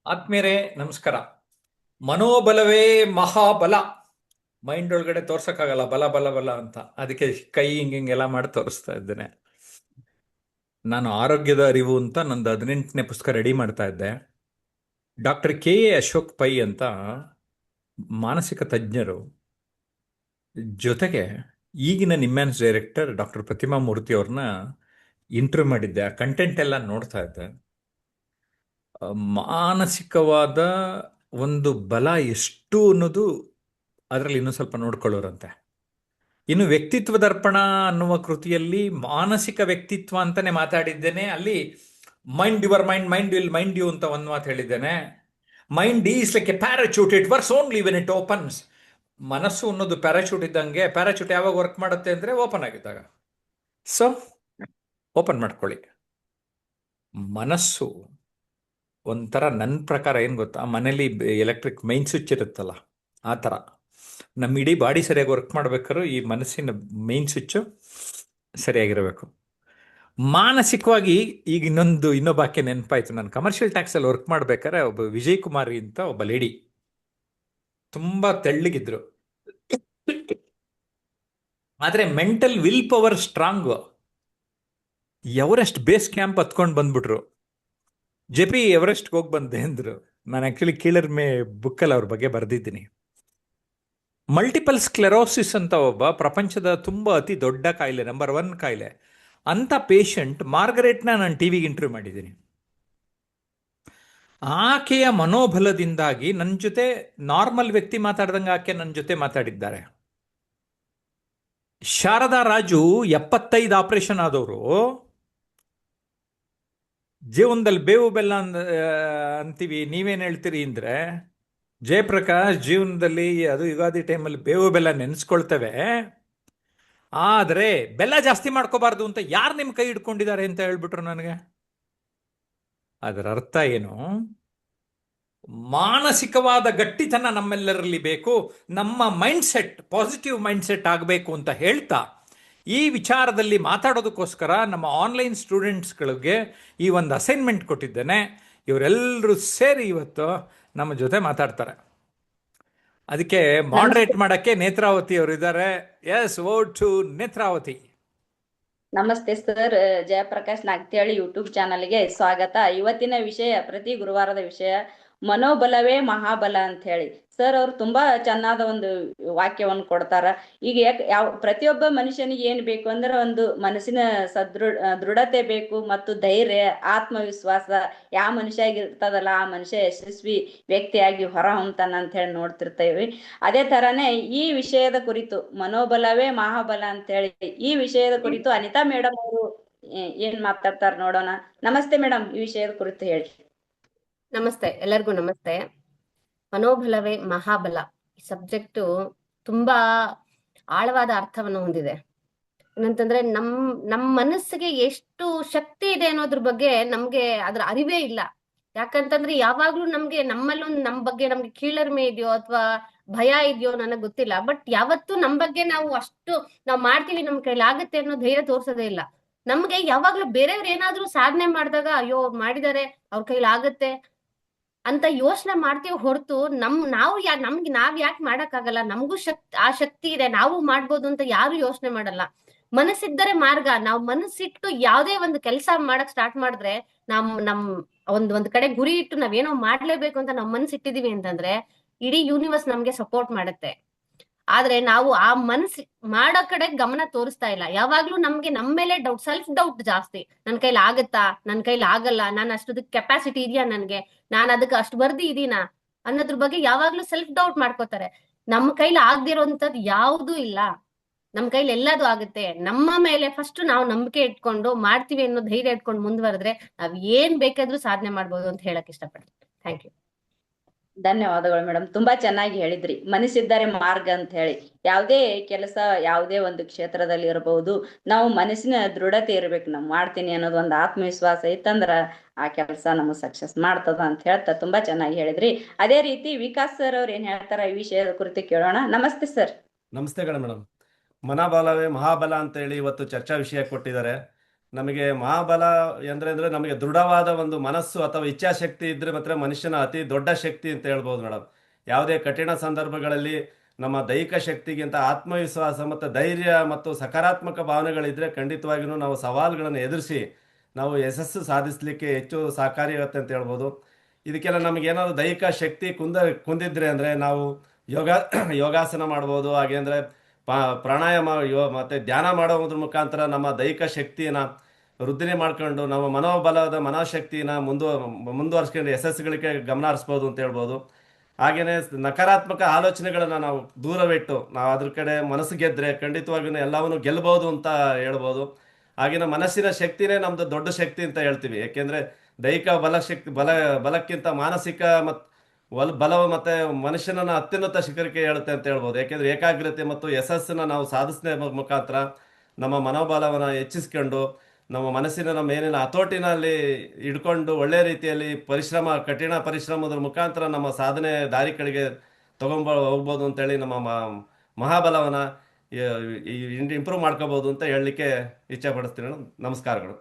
ಆತ್ಮೀಯರೇ ನಮಸ್ಕಾರ. ಮನೋಬಲವೇ ಮಹಾಬಲ. ಮೈಂಡ್ ಒಳಗಡೆ ತೋರ್ಸಕ್ಕಾಗಲ್ಲ ಬಲ ಬಲ ಬಲ ಅಂತ, ಅದಕ್ಕೆ ಕೈ ಹಿಂಗೆಲ್ಲ ಮಾಡಿ ತೋರಿಸ್ತಾ ಇದ್ದೇನೆ. ನಾನು ಆರೋಗ್ಯದ ಅರಿವು ಅಂತ ನಂದು 18ನೇ ಪುಸ್ತಕ ರೆಡಿ ಮಾಡ್ತಾ ಇದ್ದೆ. Doctor K.A. ಅಶೋಕ್ ಪೈ ಅಂತ ಮಾನಸಿಕ ತಜ್ಞರು, ಜೊತೆಗೆ ಈಗಿನ ನಿಮ್ಯಾನ್ಸ್ ಡೈರೆಕ್ಟರ್ ಡಾಕ್ಟರ್ ಪ್ರತಿಮಾ ಮೂರ್ತಿ ಅವ್ರನ್ನ ಇಂಟರ್ವ್ಯೂ ಮಾಡಿದ್ದೆ. ಆ ಕಂಟೆಂಟ್ ಎಲ್ಲ ನೋಡ್ತಾ ಇದ್ದೆ. ಮಾನಸಿಕವಾದ ಒಂದು ಬಲ ಎಷ್ಟು ಅನ್ನೋದು ಅದರಲ್ಲಿ ಇನ್ನೂ ಸ್ವಲ್ಪ ನೋಡ್ಕೊಳ್ಳೋರಂತೆ. ಇನ್ನು ವ್ಯಕ್ತಿತ್ವ ದರ್ಪಣ ಅನ್ನುವ ಕೃತಿಯಲ್ಲಿ ಮಾನಸಿಕ ವ್ಯಕ್ತಿತ್ವ ಅಂತಾನೆ ಮಾತಾಡಿದ್ದೇನೆ. ಅಲ್ಲಿ mind your mind, mind will mind you ಅಂತ ಒಂದು ಮಾತು ಹೇಳಿದ್ದೇನೆ. Mind is like a parachute, it works only when it opens. ಮನಸ್ಸು ಅನ್ನೋದು ಪ್ಯಾರಾಚೂಟ್ ಇದ್ದಂಗೆ. ಪ್ಯಾರಾಚೂಟ್ ಯಾವಾಗ ವರ್ಕ್ ಮಾಡುತ್ತೆ ಅಂದರೆ ಓಪನ್ ಆಗಿದ್ದಾಗ. ಸೊ ಓಪನ್ ಮಾಡ್ಕೊಳ್ಳಿ. ಮನಸ್ಸು ಒಂಥರ, ನನ್ನ ಪ್ರಕಾರ ಏನು ಗೊತ್ತಾ, ಮನೇಲಿ ಎಲೆಕ್ಟ್ರಿಕ್ ಮೈನ್ ಸ್ವಿಚ್ ಇರುತ್ತಲ್ಲ, ಆ ಥರ ನಮ್ಮ ಇಡೀ ಬಾಡಿ ಸರಿಯಾಗಿ ವರ್ಕ್ ಮಾಡ್ಬೇಕಾದ್ರೂ ಈ ಮನಸ್ಸಿನ ಮೈನ್ ಸ್ವಿಚ್ಚು ಸರಿಯಾಗಿರಬೇಕು. ಮಾನಸಿಕವಾಗಿ ಈಗ ಇನ್ನೊಬ್ಬಾಕೆ ನೆನಪಾಯ್ತು. ನಾನು ಕಮರ್ಷಿಯಲ್ ಟ್ಯಾಕ್ಸಲ್ಲಿ ವರ್ಕ್ ಮಾಡ್ಬೇಕಾದ್ರೆ ಒಬ್ಬ ವಿಜಯ್ ಕುಮಾರಿ ಅಂತ ಒಬ್ಬ ಲೇಡಿ, ತುಂಬ ತೆಳ್ಳಗಿದ್ರು, ಆದರೆ mental will power strong. Everest base camp ಹತ್ಕೊಂಡು ಬಂದ್ಬಿಟ್ರು. JP ಎವರೆಸ್ಟ್ಗೆ ಹೋಗಿ ಬಂದೆ ಅಂದರು. ನಾನು ಆ್ಯಕ್ಚುಲಿ ಕೀಳರ್ ಬುಕ್ಕಲ್ಲಿ ಅವ್ರ ಬಗ್ಗೆ ಬರೆದಿದ್ದೀನಿ. ಮಲ್ಟಿಪಲ್ ಸ್ಕ್ಲೆರೋಸಿಸ್ ಅಂತ ಒಬ್ಬ ಪ್ರಪಂಚದ ತುಂಬ ಅತಿ ದೊಡ್ಡ ಕಾಯಿಲೆ, ನಂಬರ್ 1 ಕಾಯಿಲೆ, ಅಂಥ ಪೇಷಂಟ್ ಮಾರ್ಗರೆಟ್ನ ನಾನು ಟಿವಿಗೆ ಇಂಟರ್ವ್ಯೂ ಮಾಡಿದ್ದೀನಿ. ಆಕೆಯ ಮನೋಬಲದಿಂದಾಗಿ ನನ್ನ ಜೊತೆ ನಾರ್ಮಲ್ ವ್ಯಕ್ತಿ ಮಾತಾಡ್ದಂಗೆ ಆಕೆ ನನ್ನ ಜೊತೆ ಮಾತಾಡಿದ್ದಾರೆ. ಶಾರದಾ ರಾಜು 75 ಆಪರೇಷನ್ ಆದವರು, ಜೀವನದಲ್ಲಿ ಬೇವು ಬೆಲ್ಲ ಅಂತೀವಿ, ನೀವೇನು ಹೇಳ್ತೀರಿ ಅಂದರೆ, ಜಯಪ್ರಕಾಶ್ ಜೀವನದಲ್ಲಿ ಅದು ಯುಗಾದಿ ಟೈಮಲ್ಲಿ ಬೇವು ಬೆಲ್ಲ ನೆನೆಸ್ಕೊಳ್ತೇವೆ, ಆದರೆ ಬೆಲ್ಲ ಜಾಸ್ತಿ ಮಾಡ್ಕೋಬಾರ್ದು ಅಂತ ಯಾರು ನಿಮ್ಮ ಕೈ ಹಿಡ್ಕೊಂಡಿದ್ದಾರೆ ಅಂತ ಹೇಳ್ಬಿಟ್ರು ನನಗೆ. ಅದರ ಅರ್ಥ ಏನು? ಮಾನಸಿಕವಾದ ಗಟ್ಟಿತನ ನಮ್ಮೆಲ್ಲರಲ್ಲಿ ಬೇಕು. ನಮ್ಮ ಮೈಂಡ್ಸೆಟ್ ಪಾಸಿಟಿವ್ ಮೈಂಡ್ಸೆಟ್ ಆಗಬೇಕು ಅಂತ ಹೇಳ್ತಾ, ಈ ವಿಚಾರದಲ್ಲಿ ಮಾತಾಡೋದಕ್ಕೋಸ್ಕರ ನಮ್ಮ ಆನ್ಲೈನ್ ಸ್ಟೂಡೆಂಟ್ಸ್ಗಳಿಗೆ ಈ ಒಂದು ಅಸೈನ್ಮೆಂಟ್ ಕೊಟ್ಟಿದ್ದೇನೆ. ಇವರೆಲ್ಲರೂ ಸೇರಿ ಇವತ್ತು ನಮ್ಮ ಜೊತೆ ಮಾತಾಡ್ತಾರೆ. ಅದಕ್ಕೆ ಮಾಡರೇಟ್ ಮಾಡಕ್ಕೆ ನೇತ್ರಾವತಿ ಅವರು ಇದ್ದಾರೆ. Yes, vote to Netravati. ನಮಸ್ತೆ ಸರ್. ಜಯಪ್ರಕಾಶ್ ನಾಗ್ತಿಹಳ್ಳಿ ಯೂಟ್ಯೂಬ್ ಚಾನಲ್ಗೆ ಸ್ವಾಗತ. ಇವತ್ತಿನ ವಿಷಯ, ಪ್ರತಿ ಗುರುವಾರದ ವಿಷಯ ಮನೋಬಲವೇ ಮಹಾಬಲ ಅಂತ ಹೇಳಿ. ಸರ್ ಅವ್ರು ತುಂಬಾ ಚೆನ್ನಾದ ಒಂದು ವಾಕ್ಯವನ್ನು ಕೊಡ್ತಾರ. ಈಗ ಯಾವ ಪ್ರತಿಯೊಬ್ಬ ಮನುಷ್ಯನಿಗೆ ಏನ್ ಬೇಕು ಅಂದ್ರೆ ಒಂದು ಮನಸ್ಸಿನ ದೃಢತೆ ಬೇಕು, ಮತ್ತು ಧೈರ್ಯ, ಆತ್ಮವಿಶ್ವಾಸ. ಯಾವ ಮನುಷ್ಯ ಆಗಿರ್ತದಲ್ಲ ಆ ಮನುಷ್ಯ ಯಶಸ್ವಿ ವ್ಯಕ್ತಿಯಾಗಿ ಹೊರ ಹೊಮ್ತಾನ ಅಂತ ಹೇಳಿ ನೋಡ್ತಿರ್ತೇವೆ. ಅದೇ ತರಾನೇ ಈ ವಿಷಯದ ಕುರಿತು ಮನೋಬಲವೇ ಮಹಾಬಲ ಅಂತ ಹೇಳಿ ಈ ವಿಷಯದ ಕುರಿತು ಅನಿತಾ ಮೇಡಮ್ ಅವರು ಏನ್ ಮಾತಾಡ್ತಾರ ನೋಡೋಣ. ನಮಸ್ತೆ ಮೇಡಮ್, ಈ ವಿಷಯದ ಕುರಿತು ಹೇಳಿ. ನಮಸ್ತೆ, ಎಲ್ಲರಿಗೂ ನಮಸ್ತೆ. ಮನೋಬಲವೇ ಮಹಾಬಲ ಈ ಸಬ್ಜೆಕ್ಟ್ ತುಂಬಾ ಆಳವಾದ ಅರ್ಥವನ್ನು ಹೊಂದಿದೆ. ಏನಂತಂದ್ರೆ ನಮ್ ಮನಸ್ಸಿಗೆ ಎಷ್ಟು ಶಕ್ತಿ ಇದೆ ಅನ್ನೋದ್ರ ಬಗ್ಗೆ ನಮ್ಗೆ ಅದ್ರ ಅರಿವೇ ಇಲ್ಲ. ಯಾಕಂತಂದ್ರೆ ಯಾವಾಗ್ಲೂ ನಮ್ಗೆ ನಮ್ಮಲ್ಲೊಂದು ನಮ್ ಬಗ್ಗೆ ನಮ್ಗೆ ಕೀಳರಿಮೆ ಇದೆಯೋ ಅಥವಾ ಭಯ ಇದೆಯೋ ನನಗ್ ಗೊತ್ತಿಲ್ಲ. ಬಟ್ ಯಾವತ್ತೂ ನಮ್ ಬಗ್ಗೆ ನಾವು ಅಷ್ಟು ನಾವ್ ಮಾಡ್ತೀವಿ, ನಮ್ ಕೈಲಿ ಆಗತ್ತೆ ಅನ್ನೋ ಧೈರ್ಯ ತೋರ್ಸೋದೇ ಇಲ್ಲ. ನಮ್ಗೆ ಯಾವಾಗ್ಲೂ ಬೇರೆಯವ್ರು ಏನಾದ್ರೂ ಸಾಧನೆ ಮಾಡಿದಾಗ ಅಯ್ಯೋ ಅವ್ರು ಮಾಡಿದಾರೆ, ಅವ್ರ ಕೈಲಿ ಆಗತ್ತೆ ಅಂತ ಯೋಚನೆ ಮಾಡ್ತೀವಿ ಹೊರತು ನಮ್ಗೆ ನಾವ್ ಯಾಕೆ ಮಾಡಕ್ಕಾಗಲ್ಲ, ನಮಗೂ ಆ ಶಕ್ತಿ ಇದೆ, ನಾವು ಮಾಡ್ಬೋದು ಅಂತ ಯಾರು ಯೋಚನೆ ಮಾಡಲ್ಲ. ಮನಸ್ಸಿದ್ದರೆ ಮಾರ್ಗ. ನಾವು ಮನಸ್ಸಿಟ್ಟು ಯಾವ್ದೇ ಒಂದು ಕೆಲಸ ಮಾಡಕ್ ಸ್ಟಾರ್ಟ್ ಮಾಡಿದ್ರೆ, ನಮ್ ಒಂದ್ ಕಡೆ ಗುರಿ ಇಟ್ಟು ನಾವೇನೋ ಮಾಡ್ಲೇಬೇಕು ಅಂತ ನಾವ್ ಮನಸ್ಸಿಟ್ಟಿದೀವಿ ಅಂತಂದ್ರೆ ಇಡೀ ಯೂನಿವರ್ಸ್ ನಮ್ಗೆ ಸಪೋರ್ಟ್ ಮಾಡುತ್ತೆ. ಆದ್ರೆ ನಾವು ಆ ಮಾಡೋ ಕಡೆ ಗಮನ ತೋರಿಸ್ತಾ ಇಲ್ಲ. ಯಾವಾಗ್ಲೂ ನಮ್ಗೆ ನಮ್ಮ ಮೇಲೆ ಡೌಟ್, ಸೆಲ್ಫ್ ಡೌಟ್ ಜಾಸ್ತಿ. ನನ್ ಕೈಲಿ ಆಗತ್ತಾ, ನನ್ ಕೈಲಿ ಆಗಲ್ಲ, ನಾನು ಅಷ್ಟದಕ್ಕೆ ಕೆಪಾಸಿಟಿ ಇದೆಯಾ ನನ್ಗೆ, ನಾನು ಅದಕ್ಕೆ ಅಷ್ಟು ಬರ್ದಿ ಇದೀನಾ ಅನ್ನೋದ್ರ ಬಗ್ಗೆ ಯಾವಾಗ್ಲೂ ಸೆಲ್ಫ್ ಡೌಟ್ ಮಾಡ್ಕೋತಾರೆ. ನಮ್ಮ ಕೈಲಿ ಆಗದಿರೋಂಥದ್ದು ಯಾವುದೂ ಇಲ್ಲ. ನಮ್ ಕೈಲಿ ಎಲ್ಲದೂ ಆಗುತ್ತೆ. ನಮ್ಮ ಮೇಲೆ ಫಸ್ಟ್ ನಾವು ನಂಬಿಕೆ ಇಟ್ಕೊಂಡು ಮಾಡ್ತೀವಿ ಅನ್ನೋ ಧೈರ್ಯ ಇಟ್ಕೊಂಡು ಮುಂದುವರೆದ್ರೆ ನಾವ್ ಏನ್ ಬೇಕಾದ್ರೂ ಸಾಧನೆ ಮಾಡ್ಬೋದು ಅಂತ ಹೇಳಕ್ ಇಷ್ಟಪಡ್ತೀನಿ. Thank you. ಧನ್ಯವಾದಗಳು ಮೇಡಮ್, ತುಂಬಾ ಚೆನ್ನಾಗಿ ಹೇಳಿದ್ರಿ. ಮನಸ್ಸಿದ್ದರೆ ಮಾರ್ಗ ಅಂತ ಹೇಳಿ. ಯಾವುದೇ ಕೆಲಸ, ಯಾವುದೇ ಒಂದು ಕ್ಷೇತ್ರದಲ್ಲಿ ಇರಬಹುದು, ನಾವು ಮನಸ್ಸಿನ ದೃಢತೆ ಇರ್ಬೇಕು. ನಾವು ಮಾಡ್ತೀನಿ ಅನ್ನೋದು ಒಂದು ಆತ್ಮವಿಶ್ವಾಸ ಇತ್ತಂದ್ರ ಆ ಕೆಲಸ ನಮಗೆ ಸಕ್ಸಸ್ ಮಾಡ್ತದ ಅಂತ ಹೇಳ್ತಾ ತುಂಬಾ ಚೆನ್ನಾಗಿ ಹೇಳಿದ್ರಿ. ಅದೇ ರೀತಿ ವಿಕಾಸ್ ಸರ್ ಅವ್ರು ಏನ್ ಹೇಳ್ತಾರ ಈ ವಿಷಯದ ಕುರಿತು ಕೇಳೋಣ. ನಮಸ್ತೆ ಸರ್. ನಮಸ್ತೆಗಳು ಮೇಡಮ್. ಮನೋಬಲವೇ ಮಹಾಬಲ ಅಂತ ಹೇಳಿ ಇವತ್ತು ಚರ್ಚಾ ವಿಷಯ ಕೊಟ್ಟಿದ್ದಾರೆ. ನಮಗೆ ಮಹಾಬಲ ಅಂದ್ರೆ ನಮಗೆ ದೃಢವಾದ ಒಂದು ಮನಸ್ಸು ಅಥವಾ ಇಚ್ಛಾಶಕ್ತಿ ಇದ್ರೆ ಮಾತ್ರ ಮನುಷ್ಯನ ಅತಿ ದೊಡ್ಡ ಶಕ್ತಿ ಅಂತ ಹೇಳ್ಬೋದು ಮೇಡಮ್. ಯಾವುದೇ ಕಠಿಣ ಸಂದರ್ಭಗಳಲ್ಲಿ ನಮ್ಮ ದೈಹಿಕ ಶಕ್ತಿಗಿಂತ ಆತ್ಮವಿಶ್ವಾಸ ಮತ್ತು ಧೈರ್ಯ ಮತ್ತು ಸಕಾರಾತ್ಮಕ ಭಾವನೆಗಳಿದ್ರೆ ಖಂಡಿತವಾಗಿಯೂ ನಾವು ಸವಾಲುಗಳನ್ನು ಎದುರಿಸಿ ನಾವು ಯಶಸ್ಸು ಸಾಧಿಸಲಿಕ್ಕೆ ಹೆಚ್ಚು ಸಹಕಾರಿಯಾಗುತ್ತೆ ಅಂತ ಹೇಳ್ಬೋದು. ಇದಕ್ಕೆಲ್ಲ ನಮಗೆ ಏನಾದರೂ ದೈಹಿಕ ಶಕ್ತಿ ಕುಂದಿದ್ರೆ ಅಂದರೆ ನಾವು ಯೋಗ ಯೋಗಾಸನ ಮಾಡ್ಬೋದು. ಹಾಗೆ ಅಂದರೆ ಪ್ರಾಣಾಯಾಮ ಮತ್ತು ಧ್ಯಾನ ಮಾಡೋದ್ರ ಮುಖಾಂತರ ನಮ್ಮ ದೈಹಿಕ ಶಕ್ತಿನ ವೃದ್ಧಿನೇ ಮಾಡ್ಕೊಂಡು ನಮ್ಮ ಮನೋಬಲದ ಮನೋಶಕ್ತಿನ ಮುಂದುವರ್ಸ್ಕೊಂಡು ಯಶಸ್ಸುಗಳಿಗೆ ಗಮನ ಹರಿಸ್ಬೋದು ಅಂತ ಹೇಳ್ಬೋದು. ಹಾಗೆಯೇ ನಕಾರಾತ್ಮಕ ಆಲೋಚನೆಗಳನ್ನು ನಾವು ದೂರವಿಟ್ಟು ನಾವು ಅದ್ರ ಕಡೆ ಮನಸ್ಸು ಗೆದ್ದರೆ ಖಂಡಿತವಾಗಿಯೂ ಎಲ್ಲವನ್ನೂ ಗೆಲ್ಬೋದು ಅಂತ ಹೇಳ್ಬೋದು. ಹಾಗೆಯೇ ಮನಸ್ಸಿನ ಶಕ್ತಿನೇ ನಮ್ಮದು ದೊಡ್ಡ ಶಕ್ತಿ ಅಂತ ಹೇಳ್ತೀವಿ. ಯಾಕೆಂದರೆ ದೈಹಿಕ ಬಲಕ್ಕಿಂತ ಮಾನಸಿಕ ಮತ್ತು ಬಲವು ಮತ್ತು ಮನುಷ್ಯನನ್ನು ಅತ್ಯುನ್ನತ ಶಿಖರಕ್ಕೆ ಹೇಳುತ್ತೆ ಅಂತ ಹೇಳ್ಬೋದು. ಯಾಕೆಂದರೆ ಏಕಾಗ್ರತೆ ಮತ್ತು ಯಶಸ್ಸನ್ನು ನಾವು ಸಾಧಿಸಿದ ಮುಖಾಂತರ ನಮ್ಮ ಮನೋಬಲವನ್ನು ಹೆಚ್ಚಿಸ್ಕೊಂಡು ನಮ್ಮ ಮನಸ್ಸಿನ ಮೇಲಿನ ಹತೋಟಿನಲ್ಲಿ ಇಟ್ಕೊಂಡು ಒಳ್ಳೆ ರೀತಿಯಲ್ಲಿ ಕಠಿಣ ಪರಿಶ್ರಮದ ಮುಖಾಂತರ ನಮ್ಮ ಸಾಧನೆ ದಾರಿಗಳಿಗೆ ಹೋಗ್ಬೋದು ಅಂತೇಳಿ ನಮ್ಮ ಮಹಾಬಲವನ್ನು ಇಂಪ್ರೂವ್ ಮಾಡ್ಕೋಬಹುದು ಅಂತ ಹೇಳಲಿಕ್ಕೆ ಇಚ್ಛೆ ಪಡಿಸ್ತೀನಿ. ನಮಸ್ಕಾರಗಳು.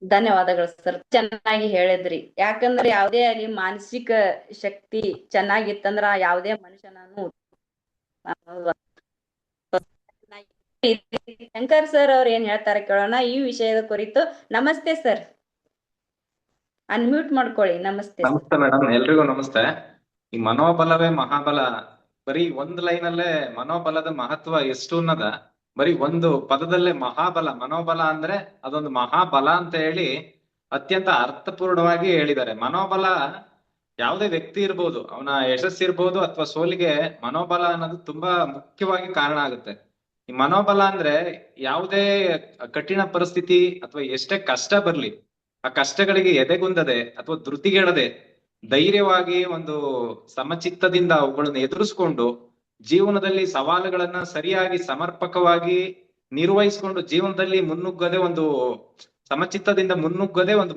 ಧನ್ಯವಾದಗಳು ಸರ್, ಚೆನ್ನಾಗಿ ಹೇಳಿದ್ರಿ. ಯಾಕಂದ್ರೆ ಯಾವುದೇ ಅಲ್ಲಿ ಮಾನಸಿಕ ಶಕ್ತಿ ಚೆನ್ನಾಗಿತ್ತಂದ್ರ ಯಾವುದೇ ಮನುಷ್ಯನನ್ನು ಶಂಕರ್ ಸರ್ ಅವ್ರು ಏನ್ ಹೇಳ್ತಾರೆ ಕೇಳೋಣ ಈ ವಿಷಯದ ಕುರಿತು. ನಮಸ್ತೆ ಸರ್, ಅನ್ಮ್ಯೂಟ್ ಮಾಡ್ಕೊಳ್ಳಿ. ನಮಸ್ತೆ. ನಮಸ್ತೆ ಮೇಡಮ್, ಎಲ್ರಿಗೂ ನಮಸ್ತೆ. ಈ ಮನೋಬಲವೇ ಮಹಾಬಲ, ಬರೀ ಒಂದ್ ಲೈನ್ ಅಲ್ಲೇ ಮನೋಬಲದ ಮಹತ್ವ ಎಷ್ಟು ಅನ್ನದ ಬರೀ ಒಂದು ಪದದಲ್ಲೇ ಮಹಾಬಲ, ಮನೋಬಲ ಅಂದ್ರೆ ಅದೊಂದು ಮಹಾಬಲ ಅಂತ ಹೇಳಿ ಅತ್ಯಂತ ಅರ್ಥಪೂರ್ಣವಾಗಿ ಹೇಳಿದ್ದಾರೆ. ಮನೋಬಲ ಯಾವುದೇ ವ್ಯಕ್ತಿ ಇರ್ಬೋದು, ಅವನ ಯಶಸ್ಸಿರ್ಬೋದು ಅಥವಾ ಸೋಲಿಗೆ ಮನೋಬಲ ಅನ್ನೋದು ತುಂಬಾ ಮುಖ್ಯವಾಗಿ ಕಾರಣ ಆಗುತ್ತೆ. ಈ ಮನೋಬಲ ಅಂದ್ರೆ ಯಾವುದೇ ಕಠಿಣ ಪರಿಸ್ಥಿತಿ ಅಥವಾ ಎಷ್ಟೇ ಕಷ್ಟ ಬರ್ಲಿ ಆ ಕಷ್ಟಗಳಿಗೆ ಎದೆಗುಂದದೆ ಅಥವಾ ಧೃತಿಗೆಡದೆ ಧೈರ್ಯವಾಗಿ ಒಂದು ಸಮಚಿತ್ತದಿಂದ ಅವುಗಳನ್ನು ಎದುರಿಸ್ಕೊಂಡು ಜೀವನದಲ್ಲಿ ಸವಾಲುಗಳನ್ನ ಸರಿಯಾಗಿ ಸಮರ್ಪಕವಾಗಿ ನಿರ್ವಹಿಸ್ಕೊಂಡು ಜೀವನದಲ್ಲಿ ಮುನ್ನುಗ್ಗದೆ ಒಂದು ಸಮಚಿತ್ತದಿಂದ ಮುನ್ನುಗ್ಗದೆ ಒಂದು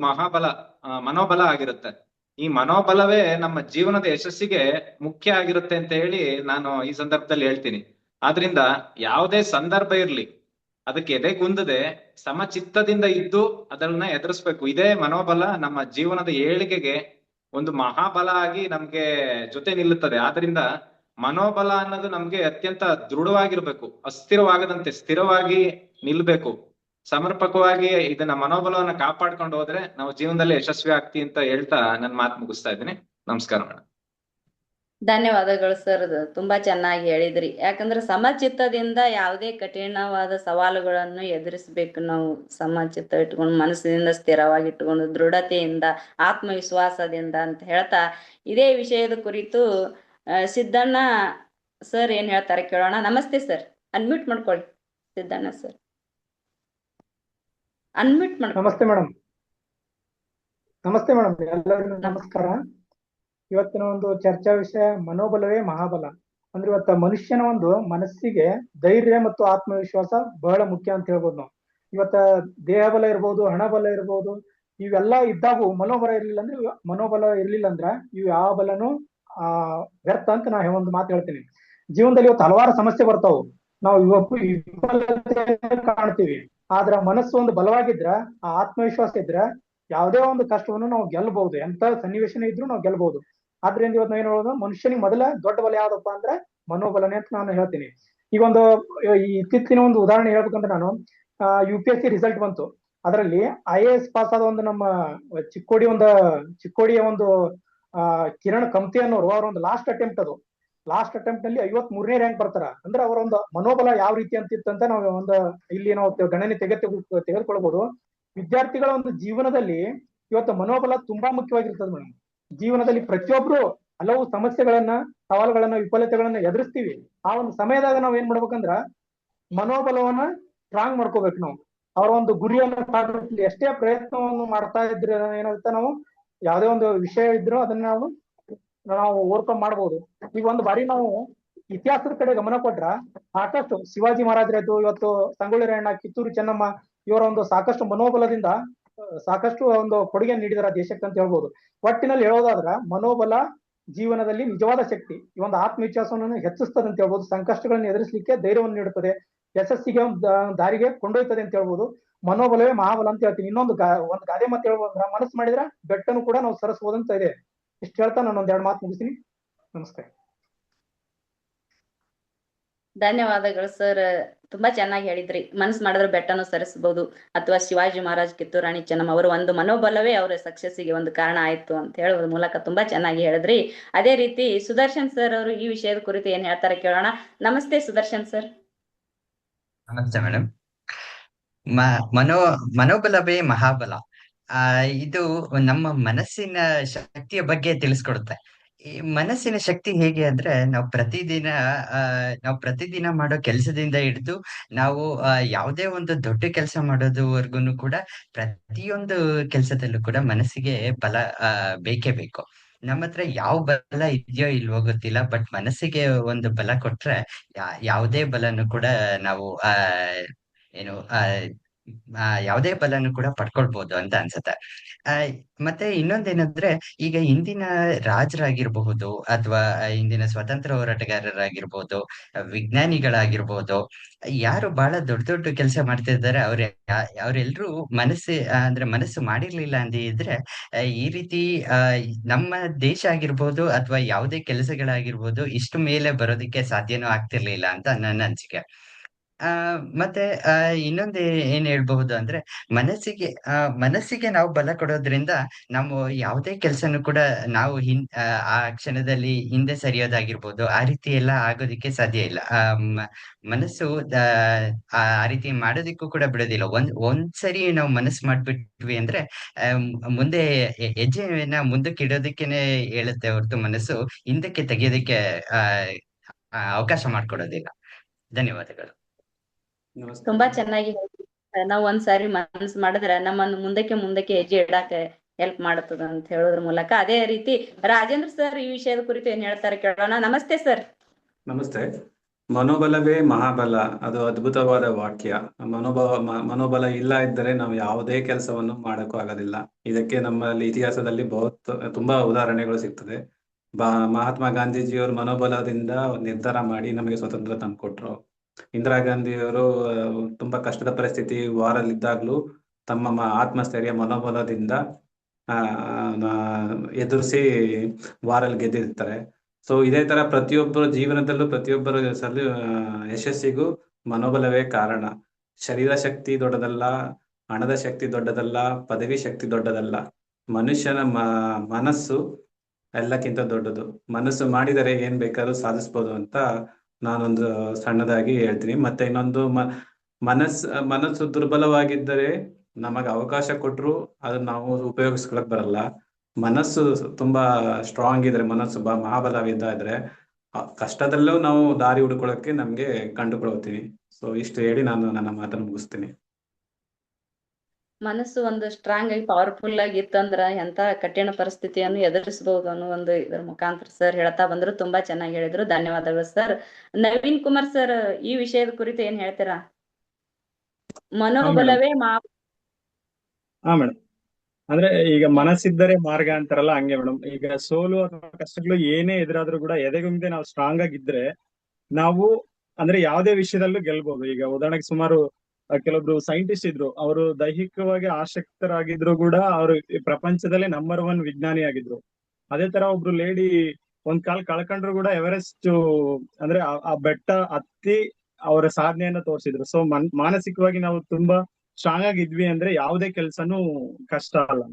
ಮನೋಬಲ ಆಗಿರುತ್ತೆ. ಈ ಮನೋಬಲವೇ ನಮ್ಮ ಜೀವನದ ಯಶಸ್ಸಿಗೆ ಮುಖ್ಯ ಆಗಿರುತ್ತೆ ಅಂತ ಹೇಳಿ ನಾನು ಈ ಸಂದರ್ಭದಲ್ಲಿ ಹೇಳ್ತೀನಿ. ಆದ್ರಿಂದ ಯಾವುದೇ ಸಂದರ್ಭ ಇರ್ಲಿ ಅದಕ್ಕೆ ಎದೆಗುಂದದೆ ಸಮಚಿತ್ತದಿಂದ ಇದ್ದು ಅದನ್ನ ಎದುರಿಸ್ಬೇಕು. ಇದೇ ಮನೋಬಲ ನಮ್ಮ ಜೀವನದ ಏಳಿಗೆಗೆ ಒಂದು ಮಹಾಬಲ ಆಗಿ ನಮ್ಗೆ ಜೊತೆ ನಿಲ್ಲುತ್ತದೆ. ಆದ್ರಿಂದ ಮನೋಬಲ ಅನ್ನೋದು ನಮ್ಗೆ ಅತ್ಯಂತ ದೃಢವಾಗಿರ್ಬೇಕು, ಅಸ್ಥಿರವಾಗದಂತೆ ಸ್ಥಿರವಾಗಿ ನಿಲ್ಬೇಕು. ಸಮರ್ಪಕವಾಗಿ ಇದನ್ನ ಮನೋಬಲವನ್ನ ಕಾಪಾಡ್ಕೊಂಡು ಹೋದ್ರೆ ನಾವು ಜೀವನದಲ್ಲಿ ಯಶಸ್ವಿ ಆಗ್ತೀವಿ ಅಂತ ಹೇಳ್ತಾ ನನ್ನ ಮಾತು ಮುಗಿಸ್ತಾ ಇದ್ದೀನಿ. ನಮಸ್ಕಾರ ಮೇಡಮ್. ಧನ್ಯವಾದಗಳು ಸರ್, ತುಂಬಾ ಚೆನ್ನಾಗಿ ಹೇಳಿದ್ರಿ. ಯಾಕಂದ್ರೆ ಸಮಚಿತ್ತದಿಂದ ಯಾವುದೇ ಕಠಿಣವಾದ ಸವಾಲುಗಳನ್ನು ಎದುರಿಸ್ಬೇಕು. ನಾವು ಸಮಚಿತ್ತ ಇಟ್ಕೊಂಡು ಮನಸ್ಸಿನಿಂದ ಸ್ಥಿರವಾಗಿ ಇಟ್ಕೊಂಡು ದೃಢತೆಯಿಂದ ಆತ್ಮವಿಶ್ವಾಸದಿಂದ ಅಂತ ಹೇಳ್ತಾ ಇದೇ ವಿಷಯದ ಕುರಿತು ಸಿದ್ದಣ್ಣ ಸರ್ ಏನ್ ಹೇಳ್ತಾರೆ ಕೇಳೋಣ. ನಮಸ್ತೆ ಸರ್, ಅನ್ಮ್ಯೂಟ್ ಮಾಡ್ಕೊಳ್ಳಿ. ಸಿದ್ದಣ್ಣ ಸರ್ ಅನ್ಮ್ಯೂಟ್ ಮಾಡ್ಕೊಳ್ಳಿ. ನಮಸ್ತೆ ಮೇಡಮ್. ಎಲ್ಲರಿಗೂ ನಮಸ್ಕಾರ. ಇವತ್ತಿನ ಒಂದು ಚರ್ಚಾ ವಿಷಯ ಮನೋಬಲವೇ ಮಹಾಬಲ. ಅಂದ್ರೆ ಇವತ್ತ ಮನುಷ್ಯನ ಒಂದು ಮನಸ್ಸಿಗೆ ಧೈರ್ಯ ಮತ್ತು ಆತ್ಮವಿಶ್ವಾಸ ಬಹಳ ಮುಖ್ಯ ಅಂತ ಹೇಳ್ಬೋದು ನಾವು. ಇವತ್ತ ದೇಹ ಬಲ ಇರ್ಬೋದು, ಹಣ ಬಲ ಇರ್ಬೋದು, ಇವೆಲ್ಲ ಇದ್ದಾಗೂ ಮನೋಬಲ ಇರ್ಲಿಲ್ಲ ಅಂದ್ರ ಇವು ಯಾವ ಬಲನು ವ್ಯರ್ಥ ಅಂತ ನಾ ಒಂದು ಮಾತು ಹೇಳ್ತೀನಿ. ಜೀವನದಲ್ಲಿ ಇವತ್ತು ಹಲವಾರು ಸಮಸ್ಯೆ ಬರ್ತಾವು, ನಾವು ಕಾಣ್ತೀವಿ. ಆದ್ರ ಮನಸ್ಸು ಒಂದು ಬಲವಾಗಿದ್ರ, ಆ ಆತ್ಮವಿಶ್ವಾಸ ಇದ್ರ ಯಾವುದೇ ಒಂದು ಕಷ್ಟವನ್ನು ನಾವು ಗೆಲ್ಲಬಹುದು. ಎಂತ ಸನ್ನಿವೇಶನ ಇದ್ರೂ ನಾವು ಗೆಲ್ಲಬಹುದು. ಆದ್ರಿಂದ ಇವತ್ತು ನಾವೇನ್ ಹೇಳೋದು, ಮನುಷ್ಯನಿಗೆ ಮೊದಲ ದೊಡ್ಡ ಬಲ ಯಾವ್ದಪ್ಪ ಅಂದ್ರೆ ಮನೋಬಲನೇ ಅಂತ ನಾನು ಹೇಳ್ತೀನಿ. ಈಗ ಈ ಇತ್ತೀಚಿನ ಒಂದು ಉದಾಹರಣೆ ಹೇಳ್ಬೇಕಂದ್ರೆ, ನಾನು UPSC ರಿಸಲ್ಟ್ ಬಂತು. ಅದರಲ್ಲಿ IAS ಪಾಸ್ ಆದ ಒಂದು ನಮ್ಮ ಚಿಕ್ಕೋಡಿಯ ಒಂದು ಕಿರಣ್ ಕಮ್ತಿ ಅನ್ನೋರು ಅವರ ಒಂದು ಲಾಸ್ಟ್ ಅಟೆಂಪ್ಟ್ ನಲ್ಲಿ 53ನೇ ರ್ಯಾಂಕ್ ಬರ್ತಾರ. ಅಂದ್ರೆ ಅವರ ಒಂದು ಮನೋಬಲ ಯಾವ ರೀತಿ ಅಂತಿತ್ತಂತ ನಾವು ಇಲ್ಲಿ ನಾವು ಗಣನೆ ತೆಗೆದುಕೊಳ್ಬಹುದು. ವಿದ್ಯಾರ್ಥಿಗಳ ಒಂದು ಜೀವನದಲ್ಲಿ ಇವತ್ತು ಮನೋಬಲ ತುಂಬಾ ಮುಖ್ಯವಾಗಿರ್ತದೆ ಮೇಡಮ್. ಜೀವನದಲ್ಲಿ ಪ್ರತಿಯೊಬ್ರು ಹಲವು ಸಮಸ್ಯೆಗಳನ್ನ, ಸವಾಲುಗಳನ್ನ, ವಿಫಲತೆಗಳನ್ನ ಎದುರಿಸ್ತೀವಿ. ಆ ಒಂದು ಸಮಯದಾಗ ನಾವ್ ಏನ್ ಮಾಡ್ಬೇಕಂದ್ರ ಮನೋಬಲವನ್ನ ಸ್ಟ್ರಾಂಗ್ ಮಾಡ್ಕೋಬೇಕು. ನಾವು ಅವರ ಒಂದು ಗುರಿಯನ್ನ ಸಾಧಿಸಲಿ ಎಷ್ಟೇ ಪ್ರಯತ್ನವನ್ನು ಮಾಡ್ತಾ ಇದ್ರೆ ಏನಾಗುತ್ತೆ, ನಾವು ಯಾವುದೇ ಒಂದು ವಿಷಯ ಇದ್ರೂ ಅದನ್ನ ನಾವು ಓವರ್ಕಮ್ ಮಾಡ್ಬೋದು. ಈಗ ಒಂದು ಬಾರಿ ನಾವು ಇತಿಹಾಸದ ಕಡೆ ಗಮನ ಕೊಟ್ರ ಸಾಕಷ್ಟು ಶಿವಾಜಿ ಮಹಾರಾಜರಾಯ್ತು, ಇವತ್ತು ಸಂಗೊಳ್ಳಿ ರಾಯಣ್ಣ, ಕಿತ್ತೂರು ಚೆನ್ನಮ್ಮ, ಇವರ ಒಂದು ಸಾಕಷ್ಟು ಮನೋಬಲದಿಂದ ಸಾಕಷ್ಟು ಒಂದು ಕೊಡುಗೆ ನೀಡಿದಾರ ದೇಶಕ್ಕೆ ಅಂತ ಹೇಳ್ಬೋದು. ಒಟ್ಟಿನಲ್ಲಿ ಹೇಳೋದಾದ್ರ ಮನೋಬಲ ಜೀವನದಲ್ಲಿ ನಿಜವಾದ ಶಕ್ತಿ. ಈ ಒಂದು ಆತ್ಮವಿಶ್ವಾಸವನ್ನು ಹೆಚ್ಚಿಸ್ತದೆ ಅಂತ ಹೇಳ್ಬೋದು. ಸಂಕಷ್ಟಗಳನ್ನು ಎದುರಿಸಲಿಕ್ಕೆ ಧೈರ್ಯವನ್ನು ನೀಡುತ್ತದೆ. ಯಶಸ್ಸಿಗೆ ಒಂದು ದಾರಿಗೆ ಕೊಂಡೊಯ್ತದೆ ಅಂತ ಹೇಳ್ಬೋದು. ಮನೋಬಲವೇ ಮಹಾಬಲ ಅಂತ ಹೇಳ್ತೀನಿ. ಇನ್ನೊಂದು ಒಂದು ಗಾದೆ ಮಾತು ಹೇಳ್ಬೋದ್ರ, ಮನಸ್ಸು ಮಾಡಿದ್ರೆ ಬೆಟ್ಟನು ಕೂಡ ನಾವು ಸರಿಸಬಹುದು ಅಂತ ಇದೆ. ಇಷ್ಟು ಹೇಳ್ತಾ ನಾನು ಒಂದೆರಡು ಮಾತು ಮುಗಿಸ್ತೀನಿ. ನಮಸ್ತೆ. ಧನ್ಯವಾದಗಳು ಸರ್. ತುಂಬಾ ಚೆನ್ನಾಗಿ ಹೇಳಿದ್ರಿ. ಮನಸ್ಸು ಮಾಡಿದ್ರೆ ಬೆಟ್ಟನು ಸರಿಸಬಹುದು, ಅಥವಾ ಶಿವಾಜಿ ಮಹಾರಾಜ್, ಕಿತ್ತೂರು ರಾಣಿ ಚೆನ್ನಮ್ಮ ಅವರ ಒಂದು ಮನೋಬಲವೇ ಅವರ ಸಕ್ಸಸ್ಸಿಗೆ ಒಂದು ಕಾರಣ ಆಯ್ತು ಅಂತ ಹೇಳೋದ್ರ ಮೂಲಕ ತುಂಬಾ ಚೆನ್ನಾಗಿ ಹೇಳಿದ್ರಿ. ಅದೇ ರೀತಿ ಸುದರ್ಶನ್ ಸರ್ ಅವರು ಈ ವಿಷಯದ ಕುರಿತು ಏನ್ ಹೇಳ್ತಾರೆ ಕೇಳೋಣ. ನಮಸ್ತೆ ಸುದರ್ಶನ್ ಸರ್. ನಮಸ್ತೆ ಮೇಡಮ್. ಮನೋಬಲವೇ ಮಹಾಬಲ. ಇದು ನಮ್ಮ ಮನಸ್ಸಿನ ಶಕ್ತಿಯ ಬಗ್ಗೆ ತಿಳಿಸ್ಕೊಡುತ್ತೆ. ಈ ಮನಸ್ಸಿನ ಶಕ್ತಿ ಹೇಗೆ ಅಂದ್ರೆ ನಾವು ಪ್ರತಿದಿನ ಮಾಡೋ ಕೆಲಸದಿಂದ ಹಿಡಿದು ನಾವು ಯಾವುದೇ ಒಂದು ದೊಡ್ಡ ಕೆಲಸ ಮಾಡೋದುವರೆಗೂ ಕೂಡ ಪ್ರತಿಯೊಂದು ಕೆಲಸದಲ್ಲೂ ಕೂಡ ಮನಸ್ಸಿಗೆ ಬಲ ಬೇಕೇ ಬೇಕು. ನಮ್ಮ ಹತ್ರ ಯಾವ ಬಲ ಇದೆಯೋ ಇಲ್ವೋ ಗೊತ್ತಿಲ್ಲ, ಬಟ್ ಮನಸ್ಸಿಗೆ ಒಂದು ಬಲ ಕೊಟ್ರೆ ಯಾವುದೇ ಬಲನು ಕೂಡ ನಾವು ಏನು ಯಾವುದೇ ಬಲನು ಕೂಡ ಪಡ್ಕೊಳ್ಬಹುದು ಅಂತ ಅನ್ಸುತ್ತೆ. ಮತ್ತೆ ಇನ್ನೊಂದೇನಂದ್ರೆ, ಈಗ ಇಂದಿನ ರಾಜರಾಗಿರ್ಬಹುದು ಅಥವಾ ಇಂದಿನ ಸ್ವತಂತ್ರ ಹೋರಾಟಗಾರರಾಗಿರ್ಬಹುದು, ವಿಜ್ಞಾನಿಗಳಾಗಿರ್ಬಹುದು, ಯಾರು ಬಹಳ ದೊಡ್ಡ ದೊಡ್ಡ ಕೆಲಸ ಮಾಡ್ತಿದ್ದಾರೆ ಅವರೆಲ್ಲರೂ ಮನಸ್ಸು ಮಾಡಿರ್ಲಿಲ್ಲ ಅಂದಿದ್ರೆ ಈ ರೀತಿ ನಮ್ಮ ದೇಶ ಆಗಿರ್ಬೋದು ಅಥವಾ ಯಾವುದೇ ಕೆಲಸಗಳಾಗಿರ್ಬೋದು ಇಷ್ಟು ಮೇಲೆ ಬರೋದಕ್ಕೆ ಸಾಧ್ಯನೂ ಆಗ್ತಿರ್ಲಿಲ್ಲ ಅಂತ ನನ್ನ ಅನಿಸಿಕೆ. ಮತ್ತೆ ಇನ್ನೊಂದು ಏನ್ ಹೇಳ್ಬಹುದು ಅಂದ್ರೆ, ಮನಸ್ಸಿಗೆ ನಾವು ಬಲ ಕೊಡೋದ್ರಿಂದ ನಾವು ಯಾವುದೇ ಕೆಲ್ಸನೂ ಕೂಡ ನಾವು ಆ ಕ್ಷಣದಲ್ಲಿ ಹಿಂದೆ ಸರಿಯೋದಾಗಿರ್ಬೋದು, ಆ ರೀತಿ ಎಲ್ಲ ಆಗೋದಿಕ್ಕೆ ಸಾಧ್ಯ ಇಲ್ಲ. ಮನಸ್ಸು ಆ ರೀತಿ ಮಾಡೋದಿಕ್ಕೂ ಕೂಡ ಬಿಡೋದಿಲ್ಲ. ಒಂದ್ಸರಿ ನಾವು ಮನಸ್ಸು ಮಾಡ್ಬಿಟ್ವಿ ಅಂದ್ರೆ ಮುಂದೆ ಹೆಜ್ಜೆನ ಮುಂದಕ್ಕೆ ಇಡೋದಕ್ಕೇನೆ ಹೇಳುತ್ತೆ ಹೊರತು ಮನಸ್ಸು ಹಿಂದಕ್ಕೆ ತೆಗೆಯೋದಕ್ಕೆ ಅವಕಾಶ ಮಾಡ್ಕೊಡೋದಿಲ್ಲ. ಧನ್ಯವಾದಗಳು. ತುಂಬಾ ಚೆನ್ನಾಗಿ ಹೇಳಿದ್ರಿ. ನಾವ್ ಒಂದ್ಸಾರಿ ಮನಸ್ಸು ಮಾಡಿದ್ರೆ ನಮ್ಮನ್ನು ಮುಂದಕ್ಕೆ ಹೆಜ್ಜೆ ಇಡಾಕ ಹೆಲ್ಪ್ ಮಾಡುತ್ತದೆ ಅಂತ ಹೇಳೋದ್ರ ಮೂಲಕ. ಅದೇ ರೀತಿ ರಾಜೇಂದ್ರ ಸರ್ ಈ ವಿಷಯದ ಕುರಿತು ಏನ್ ಹೇಳ್ತಾರೆ ಕೇಳೋಣ. ನಮಸ್ತೆ ಸರ್. ನಮಸ್ತೆ. ಮನೋಬಲವೇ ಮಹಾಬಲ, ಅದು ಅದ್ಭುತವಾದ ವಾಕ್ಯ. ಮನೋಬಲ ಇಲ್ಲ ಇದ್ದರೆ ನಾವು ಯಾವುದೇ ಕೆಲಸವನ್ನು ಮಾಡೋಕ್ಕೂ ಆಗೋದಿಲ್ಲ. ಇದಕ್ಕೆ ನಮ್ಮಲ್ಲಿ ಇತಿಹಾಸದಲ್ಲಿ ತುಂಬಾ ಉದಾಹರಣೆಗಳು ಸಿಗ್ತದೆ. ಮಹಾತ್ಮ ಗಾಂಧೀಜಿಯವರು ಮನೋಬಲದಿಂದ ನಿರ್ಧಾರ ಮಾಡಿ ನಮಗೆ ಸ್ವತಂತ್ರ ತಂದುಕೊಟ್ರು. ಇಂದಿರಾ ಗಾಂಧಿಯವರು ತುಂಬಾ ಕಷ್ಟದ ಪರಿಸ್ಥಿತಿ ವಾರಲ್ಲಿದ್ದಾಗ್ಲೂ ತಮ್ಮ ಆತ್ಮಸ್ಥೈರ್ಯ ಮನೋಬಲದಿಂದ ಎದುರಿಸಿ ವಾರಲ್ಲಿ ಗೆದ್ದಿರ್ತಾರೆ. ಸೊ ಇದೇ ತರ ಪ್ರತಿಯೊಬ್ಬರ ಜೀವನದಲ್ಲೂ ಪ್ರತಿಯೊಬ್ಬರ ಯಶಸ್ಸಿಗೂ ಮನೋಬಲವೇ ಕಾರಣ. ಶರೀರ ಶಕ್ತಿ ದೊಡ್ಡದಲ್ಲ, ಹಣದ ಶಕ್ತಿ ದೊಡ್ಡದಲ್ಲ, ಪದವಿ ಶಕ್ತಿ ದೊಡ್ಡದಲ್ಲ. ಮನುಷ್ಯನ ಮನಸ್ಸು ಎಲ್ಲಕ್ಕಿಂತ ದೊಡ್ಡದು. ಮನಸ್ಸು ಮಾಡಿದರೆ ಏನ್ ಬೇಕಾದ್ರೂ ಸಾಧಿಸ್ಬೋದು ಅಂತ ನಾನೊಂದು ಸಣ್ಣದಾಗಿ ಹೇಳ್ತೀನಿ. ಮತ್ತೆ ಇನ್ನೊಂದು, ಮನಸ್ಸು ದುರ್ಬಲವಾಗಿದ್ದರೆ ನಮಗೆ ಅವಕಾಶ ಕೊಟ್ಟರು ಅದನ್ನ ನಾವು ಉಪಯೋಗಿಸ್ಕೊಳಕ್ ಬರಲ್ಲ. ಮನಸ್ಸು ತುಂಬಾ ಸ್ಟ್ರಾಂಗ್ ಇದ್ರೆ, ಮನಸ್ಸು ಮಹಾಬಲವಿದ್ದ ಇದ್ರೆ ಕಷ್ಟದಲ್ಲೂ ನಾವು ದಾರಿ ಹುಡ್ಕೊಳಕ್ಕೆ ನಮ್ಗೆ ಕಂಡುಕೊಳ್ತೀವಿ. ಸೊ ಇಷ್ಟು ಹೇಳಿ ನಾನು ನನ್ನ ಮಾತನ್ನು ಮುಗಿಸ್ತೀನಿ. ಮನಸ್ಸು ಒಂದು ಸ್ಟ್ರಾಂಗ್ ಆಗಿ ಪವರ್ಫುಲ್ ಆಗಿ ಇತ್ತಂದ್ರ ಎಂತ ಕಠಿಣ ಪರಿಸ್ಥಿತಿಯನ್ನು ಎದುರಿಸಬಹುದು ಅನ್ನೋ ಒಂದು ಇದ್ರ ಮುಖಾಂತರ ಸರ್ ಹೇಳ್ತಾ ಬಂದ್ರು. ತುಂಬಾ ಚೆನ್ನಾಗಿ ಹೇಳಿದ್ರು. ಧನ್ಯವಾದಗಳು ಸರ್. ನವೀನ್ ಕುಮಾರ್ ಸರ್ ಈ ವಿಷಯದ ಕುರಿತು ಏನ್ ಹೇಳ್ತೀರಾ? ಮನೋಬಲವೇ ಹಾ ಮೇಡಮ್, ಅಂದ್ರೆ ಈಗ ಮನಸ್ಸಿದ್ದರೆ ಮಾರ್ಗ ಅಂತಾರಲ್ಲ, ಹಂಗೆ ಮೇಡಮ್. ಈಗ ಸೋಲು ಅಥವಾ ಕಷ್ಟಗಳು ಏನೇ ಎದುರಾದ್ರೂ ಕೂಡ ಎದೆಗುಂದೆ ನಾವು ಸ್ಟ್ರಾಂಗ್ ಆಗಿದ್ರೆ ನಾವು ಅಂದ್ರೆ ಯಾವುದೇ ವಿಷಯದಲ್ಲೂ ಗೆಲ್ಬಹುದು. ಈಗ ಉದಾಹರಣೆಗೆ ಸುಮಾರು ಕೆಲವೊಬ್ರು ಸೈಂಟಿಸ್ಟ್ ಇದ್ರು, ಅವರು ದೈಹಿಕವಾಗಿ ಆಸಕ್ತರಾಗಿದ್ರು ಕೂಡ ಅವರು ಪ್ರಪಂಚದಲ್ಲೇ ನಂಬರ್ 1 ವಿಜ್ಞಾನಿ ಆಗಿದ್ರು. ಅದೇ ತರ ಒಬ್ರು ಲೇಡಿ ಒಂದ್ ಕಾಲ್ ಕಳ್ಕೊಂಡ್ರು ಕೂಡ ಎವರೆಸ್ಟ್ ಅಂದ್ರೆ ಆ ಬೆಟ್ಟ ಹತ್ತಿ ಅವರ ಸಾಧನೆಯನ್ನ ತೋರಿಸಿದ್ರು. ಸೊ ಮಾನಸಿಕವಾಗಿ ನಾವು ತುಂಬಾ ಸ್ಟ್ರಾಂಗ್ ಆಗಿದ್ವಿ ಅಂದ್ರೆ ಯಾವುದೇ ಕೆಲ್ಸನೂ ಕಷ್ಟ ಅಲ್ಲ.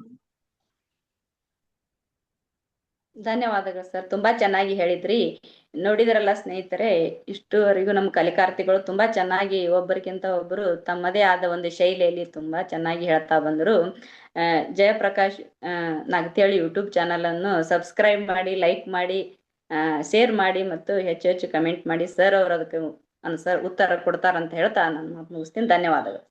ಧನ್ಯವಾದಗಳು ಸರ್. ತುಂಬಾ ಚೆನ್ನಾಗಿ ಹೇಳಿದ್ರಿ. ನೋಡಿದ್ರಲ್ಲ ಸ್ನೇಹಿತರೆ, ಇಷ್ಟುವರೆಗೂ ನಮ್ಮ ಕಲಿಕಾರ್ಥಿಗಳು ತುಂಬಾ ಚೆನ್ನಾಗಿ ಒಬ್ಬರಿಗಿಂತ ಒಬ್ಬರು ತಮ್ಮದೇ ಆದ ಒಂದು ಶೈಲಿಯಲ್ಲಿ ತುಂಬಾ ಚೆನ್ನಾಗಿ ಹೇಳ್ತಾ ಬಂದರು. ಜಯಪ್ರಕಾಶ್ ನಾಗತಿಹಳ್ಳಿ ಯೂಟ್ಯೂಬ್ ಚಾನಲ್ ಅನ್ನು ಸಬ್ಸ್ಕ್ರೈಬ್ ಮಾಡಿ, ಲೈಕ್ ಮಾಡಿ, ಶೇರ್ ಮಾಡಿ ಮತ್ತು ಹೆಚ್ಚು ಹೆಚ್ಚು ಕಮೆಂಟ್ ಮಾಡಿ. ಸರ್ ಅವರು ಅದಕ್ಕೆ ಉತ್ತರ ಕೊಡ್ತಾರಂತ ಹೇಳ್ತಾ ನಾನು ಮುಗಿಸ್ತೀನಿ. ಧನ್ಯವಾದಗಳು.